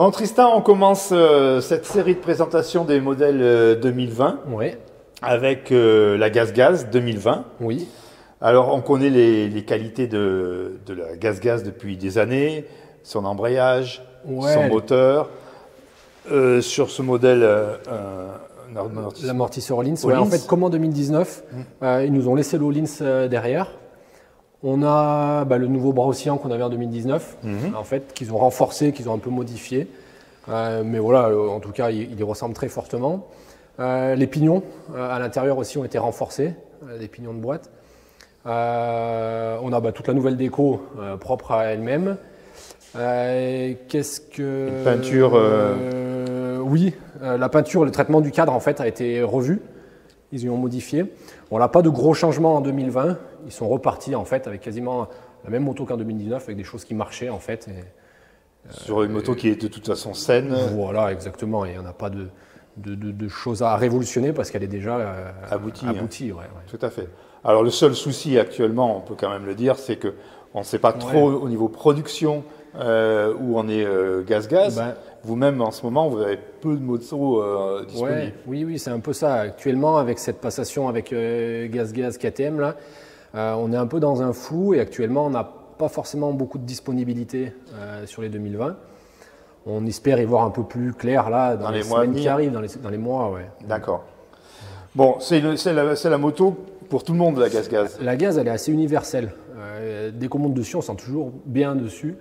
Donc Tristan, on commence cette série de présentation des modèles 2020 Oui. avec la GazGaz 2020. Oui. Alors on connaît les qualités de la GazGaz depuis des années, son embrayage, Ouais. son moteur. Sur ce modèle, L'amortisseur Öhlins. Öhlins. Ouais, en fait, comme en 2019, ils nous ont laissé l'Öhlins derrière. On a le nouveau bras oscillant qu'on avait en 2019, en fait, qu'ils ont renforcé, qu'ils ont un peu modifié. Mais voilà, en tout cas, il y ressemble très fortement. Les pignons à l'intérieur aussi ont été renforcés, des pignons de boîte. On a toute la nouvelle déco propre à elle-même. Qu'est-ce que... Une peinture Oui, la peinture, le traitement du cadre en fait a été revu. Ils y ont modifié. On n'a pas de gros changements en 2020. Ils sont repartis en fait avec quasiment la même moto qu'en 2019 avec des choses qui marchaient en fait. sur une moto qui est de toute façon saine. Voilà, exactement. Et on n'a pas de choses à révolutionner parce qu'elle est déjà Aboutie. Ouais. Tout à fait. Alors le seul souci actuellement, on peut quand même le dire, c'est que on ne sait pas trop au niveau production où on est GazGaz. Vous-même en ce moment, vous avez peu de motos disponibles. Oui, c'est un peu ça. Actuellement, avec cette passation avec GazGaz KTM, là, on est un peu dans un flou et actuellement, on n'a pas forcément beaucoup de disponibilité sur les 2020. On espère y voir un peu plus clair là dans les semaines qui arrivent, dans les mois. Ouais. D'accord. Bon, c'est la moto pour tout le monde, la GazGaz. La Gaz, elle est assez universelle. Dès qu'on monte dessus, on sent toujours bien dessus.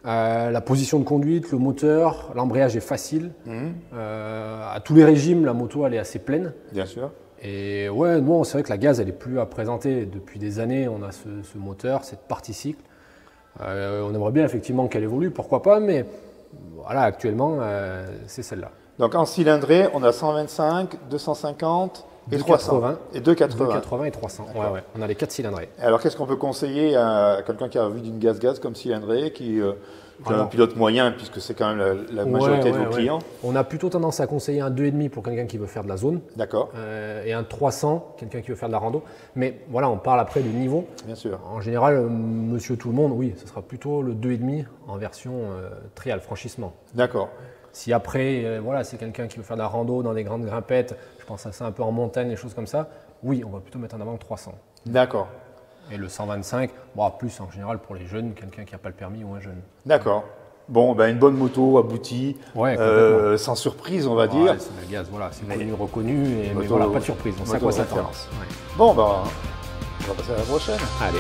La position de conduite, le moteur, l'embrayage est facile. À tous les régimes, la moto elle est assez pleine. Bien sûr. Et ouais, nous c'est vrai que la Gaz elle est plus à présenter. Depuis des années, on a ce moteur, cette partie cycle. On aimerait bien effectivement qu'elle évolue, pourquoi pas, mais voilà, actuellement c'est celle-là. Donc en cylindrée, on a 125, 250 et 300. Et 280. 280 et 300. Ouais. On a les 4 cylindrés. Alors qu'est-ce qu'on peut conseiller à quelqu'un qui a envie d'une GazGaz comme cylindrée, qui est un pilote moyen, puisque c'est quand même la majorité de vos clients? On a plutôt tendance à conseiller un 2,5 pour quelqu'un qui veut faire de la zone. D'accord. Et un 300, quelqu'un qui veut faire de la rando. Mais voilà, on parle après du niveau. Bien sûr. En général, monsieur tout le monde, oui, ce sera plutôt le 2,5 en version trial, franchissement. D'accord. Si après, voilà, c'est quelqu'un qui veut faire de la rando dans des grandes grimpettes, je pense à ça un peu en montagne, des choses comme ça, oui, on va plutôt mettre en avant le 300. D'accord. Et le 125, plus en général pour les jeunes, quelqu'un qui n'a pas le permis ou un jeune. D'accord. Bon, une bonne moto aboutie, sans surprise, on va dire. C'est la Gaz, voilà, c'est connu, reconnu, mais voilà, pas de surprise, on sait à quoi s'attendre. Bon, on va passer à la prochaine. Allez.